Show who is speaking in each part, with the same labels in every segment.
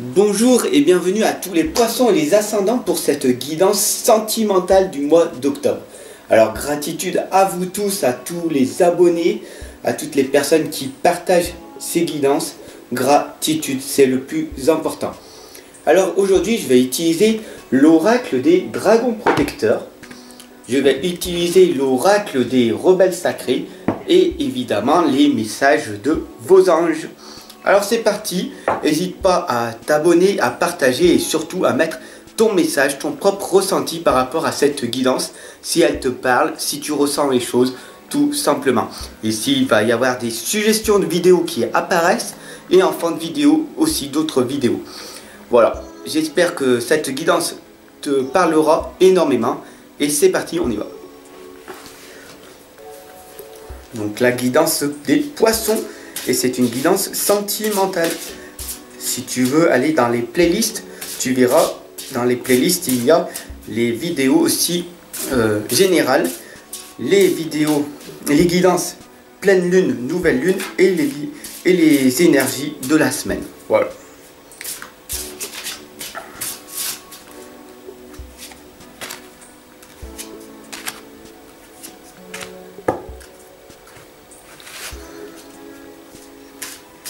Speaker 1: Bonjour et bienvenue à tous les poissons et les ascendants pour cette guidance sentimentale du mois d'octobre. Alors gratitude à vous tous, à tous les abonnés, à toutes les personnes qui partagent ces guidances. Gratitude, c'est le plus important. Alors aujourd'hui je vais utiliser l'oracle des dragons protecteurs. Je vais utiliser l'oracle des rebelles sacrés et évidemment les messages de vos anges. Alors c'est parti, n'hésite pas à t'abonner, à partager et surtout à mettre ton message, ton propre ressenti par rapport à cette guidance, si elle te parle, si tu ressens les choses, tout simplement. Et s'il va y avoir des suggestions de vidéos qui apparaissent et en fin de vidéo aussi d'autres vidéos. Voilà, j'espère que cette guidance te parlera énormément et c'est parti, on y va. Donc la guidance des poissons. Et c'est une guidance sentimentale. Si tu veux aller dans les playlists, tu verras, dans les playlists, il y a les vidéos aussi générales, les vidéos, les guidances pleine lune, nouvelle lune et les énergies de la semaine. Voilà.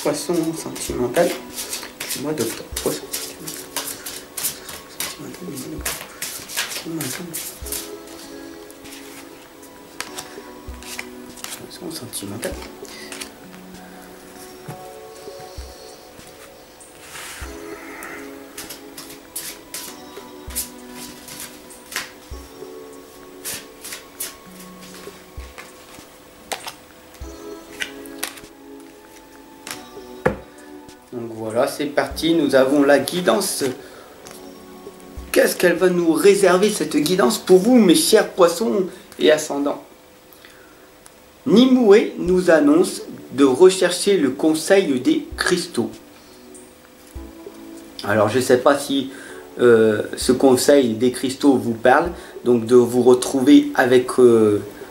Speaker 1: Poisson sentimental du mois d'octobre. Poisson sentimental. Donc voilà, c'est parti, nous avons la guidance. Qu'est-ce qu'elle va nous réserver, cette guidance, pour vous, mes chers poissons et ascendants? Nimue nous annonce de rechercher le conseil des cristaux. Alors, je ne sais pas si ce conseil des cristaux vous parle, donc de vous retrouver avec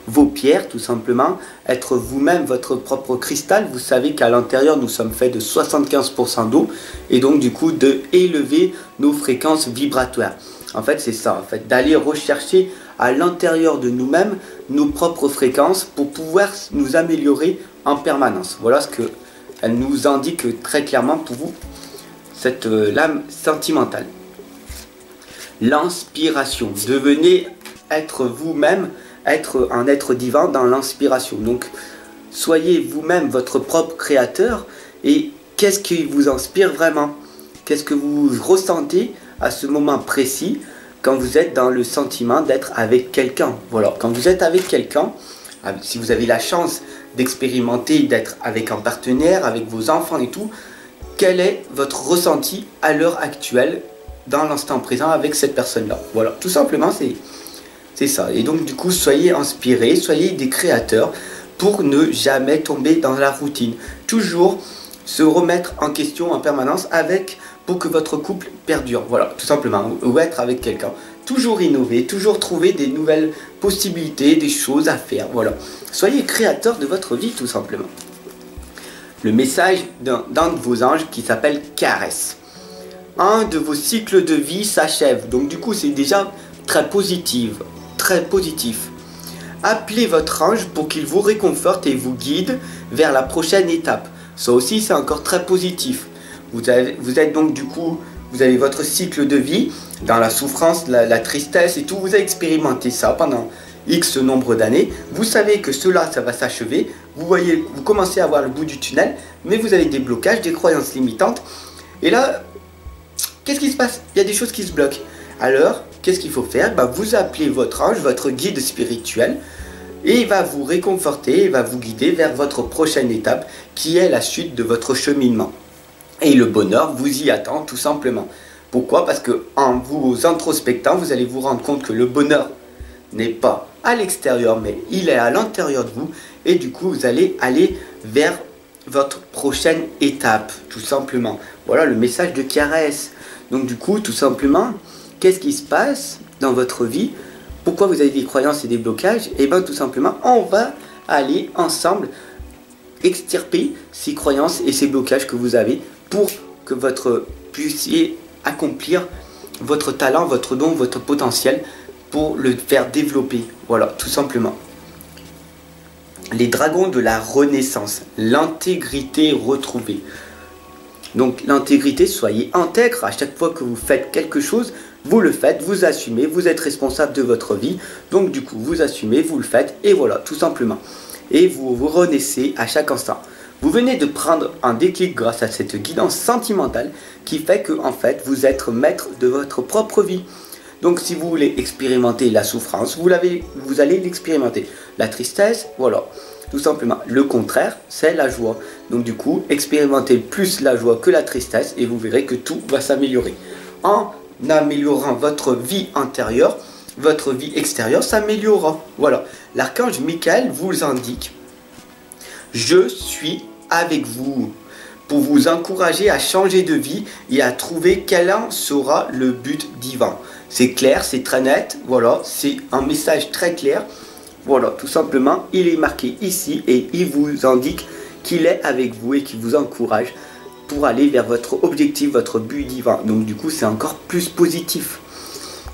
Speaker 1: vos pierres, tout simplement, être vous-même votre propre cristal. Vous savez qu'à l'intérieur nous sommes faits de 75% d'eau et donc du coup de élever nos fréquences vibratoires. En fait c'est ça, en fait, d'aller rechercher à l'intérieur de nous-mêmes nos propres fréquences pour pouvoir nous améliorer en permanence. Voilà ce qu'elle nous indique très clairement pour vous, cette lame sentimentale. L'inspiration, devenez être vous-même, être un être divin dans l'inspiration. Donc soyez vous-même votre propre créateur. Et qu'est-ce qui vous inspire vraiment? Qu'est-ce que vous ressentez à ce moment précis quand vous êtes dans le sentiment d'être avec quelqu'un? Voilà, quand vous êtes avec quelqu'un, si vous avez la chance d'expérimenter, d'être avec un partenaire, avec vos enfants et tout, quel est votre ressenti à l'heure actuelle, dans l'instant présent avec cette personne-là? Voilà, tout simplement c'est ça. Et donc du coup, soyez inspirés, soyez des créateurs pour ne jamais tomber dans la routine. Toujours se remettre en question en permanence pour que votre couple perdure. Voilà, tout simplement. Ou être avec quelqu'un. Toujours innover, toujours trouver des nouvelles possibilités, des choses à faire. Voilà. Soyez créateurs de votre vie, tout simplement. Le message d'un de vos anges qui s'appelle Caresse. Un de vos cycles de vie s'achève. Donc du coup, c'est déjà très positif. Très positif. Appelez votre ange pour qu'il vous réconforte et vous guide vers la prochaine étape. Ça aussi, c'est encore très positif. Vous êtes donc du coup, vous avez votre cycle de vie dans la souffrance, la tristesse et tout. Vous avez expérimenté ça pendant X nombre d'années. Vous savez que cela, ça va s'achever. Vous commencez à voir le bout du tunnel, mais vous avez des blocages, des croyances limitantes. Et là, qu'est-ce qui se passe? Il y a des choses qui se bloquent. Alors, qu'est-ce qu'il faut faire? Vous appelez votre ange, votre guide spirituel, et il va vous réconforter, il va vous guider vers votre prochaine étape, qui est la suite de votre cheminement. Et le bonheur vous y attend, tout simplement. Pourquoi? Parce que en vous introspectant, vous allez vous rendre compte que le bonheur n'est pas à l'extérieur, mais il est à l'intérieur de vous, et du coup, vous allez aller vers votre prochaine étape, tout simplement. Voilà le message de Caresse. Donc du coup, tout simplement, qu'est-ce qui se passe dans votre vie? Pourquoi vous avez des croyances et des blocages? Et bien tout simplement, on va aller ensemble extirper ces croyances et ces blocages que vous avez pour que votre puissiez accomplir votre talent, votre don, votre potentiel pour le faire développer. Voilà, tout simplement. Les dragons de la renaissance, l'intégrité retrouvée. Donc l'intégrité, soyez intègre à chaque fois que vous faites quelque chose, vous le faites, vous assumez, vous êtes responsable de votre vie. Donc du coup, vous assumez, vous le faites et voilà, tout simplement. Et vous vous renaissez à chaque instant. Vous venez de prendre un déclic grâce à cette guidance sentimentale qui fait que en fait, vous êtes maître de votre propre vie. Donc si vous voulez expérimenter la souffrance, vous allez l'expérimenter. La tristesse, voilà, tout simplement. Le contraire, c'est la joie. Donc du coup, expérimentez plus la joie que la tristesse et vous verrez que tout va s'améliorer. En améliorant votre vie intérieure, votre vie extérieure s'améliorera. Voilà, l'archange Michael vous indique: je suis avec vous pour vous encourager à changer de vie et à trouver quel en sera le but divin. C'est clair, c'est très net, voilà, c'est un message très clair. Voilà, tout simplement, il est marqué ici et il vous indique qu'il est avec vous et qu'il vous encourage pour aller vers votre objectif, votre but divin. Donc du coup, c'est encore plus positif.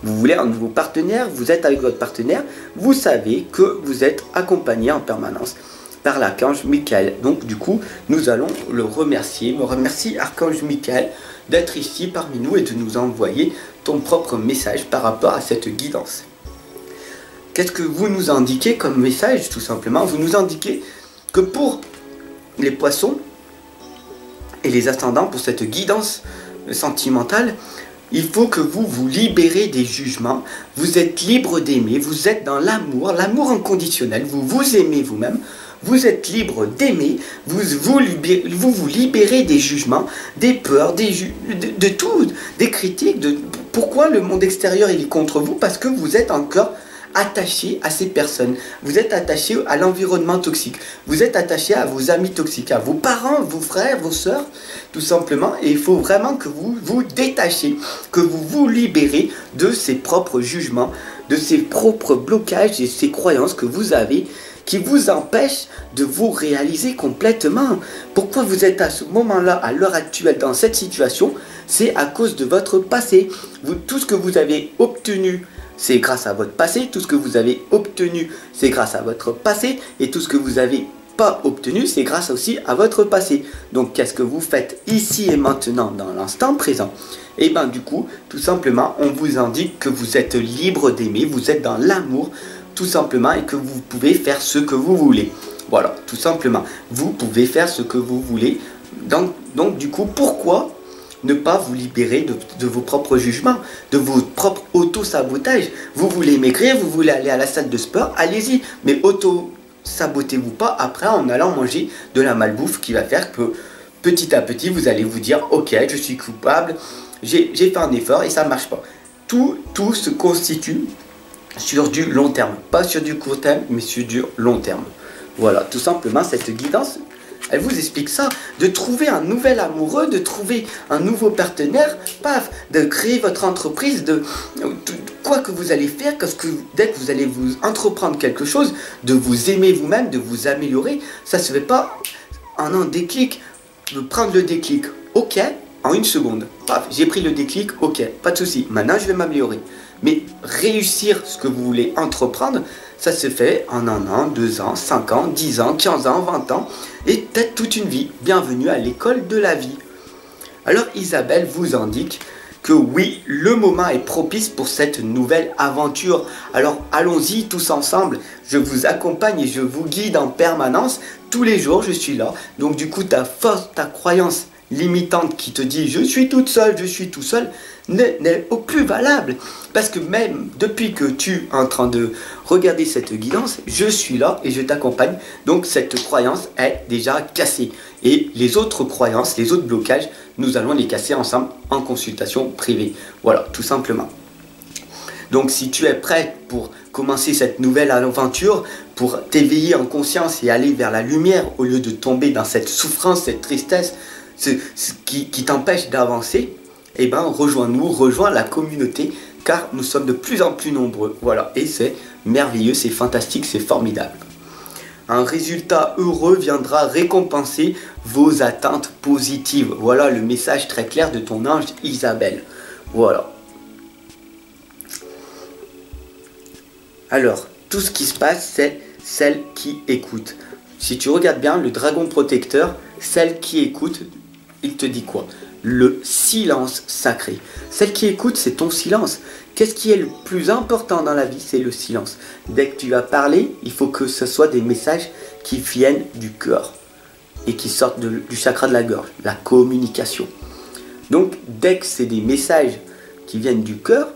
Speaker 1: Vous voulez un nouveau partenaire, vous êtes avec votre partenaire, vous savez que vous êtes accompagné en permanence par l'archange Michael. Donc du coup, nous allons le remercier. Me remercie archange Michael d'être ici parmi nous et de nous envoyer ton propre message par rapport à cette guidance. Qu'est-ce que vous nous indiquez comme message? Tout simplement, vous nous indiquez que pour les poissons et les ascendants, pour cette guidance sentimentale, il faut que vous vous libérez des jugements. Vous êtes libre d'aimer, vous êtes dans l'amour, l'amour inconditionnel, vous vous aimez vous-même. Vous êtes libre d'aimer, vous vous libérez des jugements, des peurs, de tout, des critiques, de pourquoi le monde extérieur il est contre vous, parce que vous êtes encore attaché à ces personnes, vous êtes attaché à l'environnement toxique, vous êtes attaché à vos amis toxiques, à vos parents, vos frères, vos sœurs, tout simplement, et il faut vraiment que vous vous détachiez, que vous vous libérez de ces propres jugements, de ces propres blocages et ces croyances que vous avez, qui vous empêche de vous réaliser complètement. Pourquoi vous êtes à ce moment-là, à l'heure actuelle, dans cette situation? C'est à cause de votre passé. Tout ce que vous avez obtenu, c'est grâce à votre passé. Tout ce que vous avez obtenu, c'est grâce à votre passé. Et tout ce que vous n'avez pas obtenu, c'est grâce aussi à votre passé. Donc, qu'est-ce que vous faites ici et maintenant, dans l'instant présent? Et bien, du coup, tout simplement, on vous indique que vous êtes libre d'aimer, vous êtes dans l'amour, tout simplement, et que vous pouvez faire ce que vous voulez. Voilà, tout simplement. Vous pouvez faire ce que vous voulez. Donc du coup, pourquoi ne pas vous libérer de vos propres jugements, de vos propres auto-sabotages? Vous voulez maigrir, vous voulez aller à la salle de sport, allez-y. Mais auto-sabotez-vous pas après en allant manger de la malbouffe qui va faire que petit à petit, vous allez vous dire: ok, je suis coupable, j'ai fait un effort et ça ne marche pas. Tout se constitue sur du long terme, pas sur du court terme, mais sur du long terme. Voilà, tout simplement, cette guidance, elle vous explique ça, de trouver un nouvel amoureux, de trouver un nouveau partenaire, paf, de créer votre entreprise, de quoi que vous allez faire, parce que dès que vous allez vous entreprendre quelque chose, de vous aimer vous-même, de vous améliorer, ça se fait pas en un déclic, de prendre le déclic, ok, en une seconde, paf, j'ai pris le déclic, ok, pas de souci, maintenant je vais m'améliorer. Mais réussir ce que vous voulez entreprendre, ça se fait en 1 an, 2 ans, 5 ans, 10 ans, 15 ans, 20 ans, et peut-être toute une vie. Bienvenue à l'école de la vie. Alors Isabelle vous indique que oui, le moment est propice pour cette nouvelle aventure. Alors allons-y tous ensemble, je vous accompagne et je vous guide en permanence. Tous les jours, je suis là. Donc du coup, ta force, ta croyance limitante qui te dit je suis toute seule, je suis tout seul, n'est au plus valable. Parce que même depuis que tu es en train de regarder cette guidance, je suis là et je t'accompagne. Donc cette croyance est déjà cassée. Et les autres croyances, les autres blocages, nous allons les casser ensemble en consultation privée. Voilà, tout simplement. Donc si tu es prêt pour commencer cette nouvelle aventure, pour t'éveiller en conscience et aller vers la lumière au lieu de tomber dans cette souffrance, cette tristesse, ce qui t'empêche d'avancer, eh ben rejoins-nous, rejoins la communauté, car nous sommes de plus en plus nombreux. Voilà, et c'est merveilleux, c'est fantastique, c'est formidable. Un résultat heureux viendra récompenser vos attentes positives. Voilà le message très clair de ton ange Isabelle. Voilà. Alors, tout ce qui se passe, c'est celle qui écoute. Si tu regardes bien, le dragon protecteur, celle qui écoute, il te dit quoi? Le silence sacré. Celle qui écoute, c'est ton silence. Qu'est-ce qui est le plus important dans la vie? C'est le silence. Dès que tu vas parler, il faut que ce soit des messages qui viennent du cœur et qui sortent du chakra de la gorge, la communication. Donc, dès que c'est des messages qui viennent du cœur,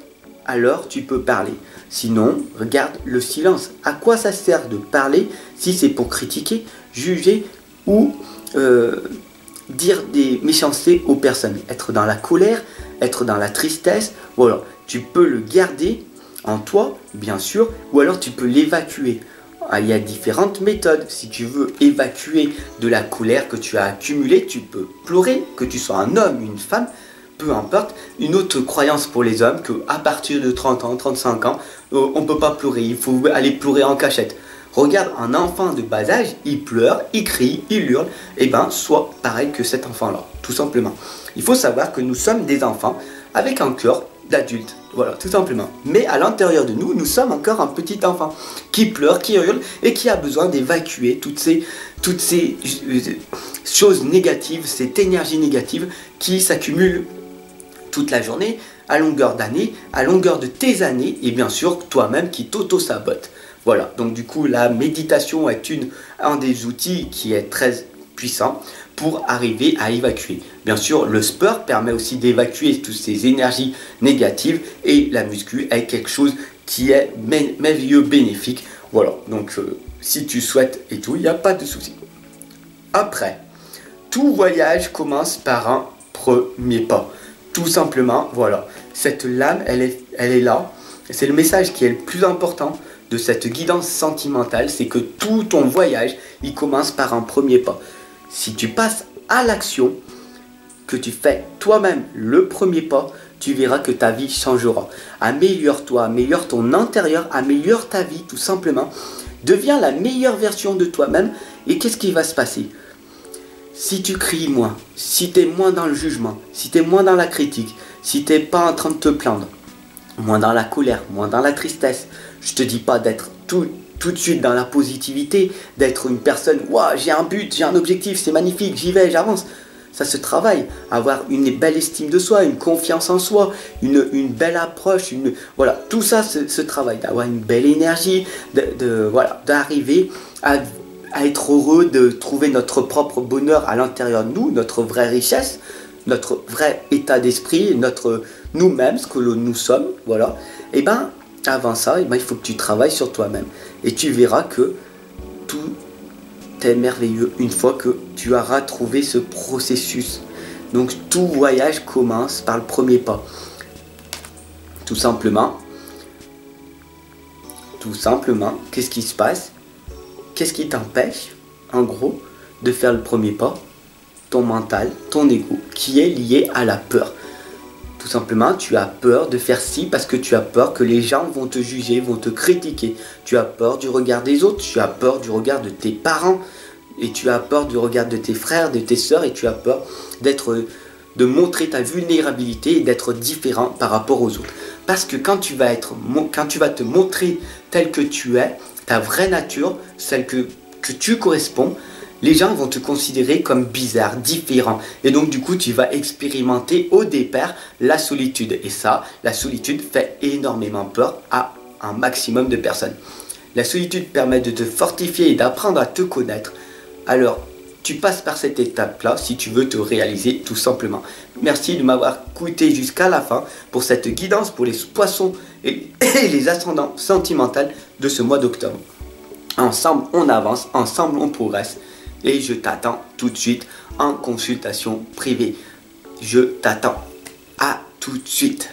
Speaker 1: alors tu peux parler. Sinon, regarde le silence. À quoi ça sert de parler si c'est pour critiquer, juger ou dire des méchancetés aux personnes? Être dans la colère, être dans la tristesse, voilà. Tu peux le garder en toi, bien sûr, ou alors tu peux l'évacuer. Il y a différentes méthodes. Si tu veux évacuer de la colère que tu as accumulée, tu peux pleurer, que tu sois un homme, une femme, peu importe. Une autre croyance pour les hommes, qu'à partir de 30 ans, 35 ans, on ne peut pas pleurer, il faut aller pleurer en cachette. Regarde un enfant de bas âge, il pleure, il crie, il hurle, et ben sois pareil que cet enfant-là, tout simplement. Il faut savoir que nous sommes des enfants avec un cœur d'adulte, voilà, tout simplement. Mais à l'intérieur de nous, nous sommes encore un petit enfant qui pleure, qui hurle et qui a besoin d'évacuer toutes ces choses négatives, cette énergie négative qui s'accumule toute la journée, à longueur d'année, à longueur de tes années, et bien sûr toi-même qui t'auto-sabote. Voilà, donc du coup la méditation est un des outils qui est très puissant pour arriver à évacuer. Bien sûr, le sport permet aussi d'évacuer toutes ces énergies négatives et la muscu est quelque chose qui est merveilleux, bénéfique. Voilà, donc si tu souhaites et tout, il n'y a pas de souci. Après, tout voyage commence par un premier pas. Tout simplement, voilà, cette lame, elle est là. C'est le message qui est le plus important de cette guidance sentimentale, c'est que tout ton voyage, il commence par un premier pas. Si tu passes à l'action, que tu fais toi-même le premier pas, tu verras que ta vie changera. Améliore-toi, améliore ton intérieur, améliore ta vie tout simplement. Deviens la meilleure version de toi-même et qu'est-ce qui va se passer? Si tu cries moins, si tu es moins dans le jugement, si tu es moins dans la critique, si tu n'es pas en train de te plaindre, moins dans la colère, moins dans la tristesse, je te dis pas d'être tout de suite dans la positivité, d'être une personne, waouh, j'ai un but, j'ai un objectif, c'est magnifique, j'y vais, j'avance. Ça se travaille, avoir une belle estime de soi, une confiance en soi, une belle approche, voilà, tout ça se travaille, d'avoir une belle énergie, voilà, d'arriver à être heureux, de trouver notre propre bonheur à l'intérieur de nous, notre vraie richesse, notre vrai état d'esprit, notre nous-mêmes, ce que nous sommes, voilà. Et ben avant ça, il faut que tu travailles sur toi-même. Et tu verras que tout est merveilleux une fois que tu auras trouvé ce processus. Donc tout voyage commence par le premier pas. Tout simplement, qu'est-ce qui se passe? Qu'est-ce qui t'empêche, en gros, de faire le premier pas? Ton mental, ton ego, qui est lié à la peur. Tout simplement, tu as peur de faire ci parce que tu as peur que les gens vont te juger, vont te critiquer. Tu as peur du regard des autres, tu as peur du regard de tes parents, et tu as peur du regard de tes frères, de tes sœurs, et tu as peur de montrer ta vulnérabilité et d'être différent par rapport aux autres. Parce que quand tu vas te montrer tel que tu es, ta vraie nature, celle que tu corresponds, les gens vont te considérer comme bizarre, différent. Et donc du coup, tu vas expérimenter au départ la solitude. Et ça, la solitude fait énormément peur à un maximum de personnes. La solitude permet de te fortifier et d'apprendre à te connaître. Alors, tu passes par cette étape-là si tu veux te réaliser tout simplement. Merci de m'avoir écouté jusqu'à la fin pour cette guidance pour les poissons et les ascendants sentimentaux de ce mois d'octobre. Ensemble, on avance, ensemble, on progresse. Et je t'attends tout de suite en consultation privée. Je t'attends. À tout de suite.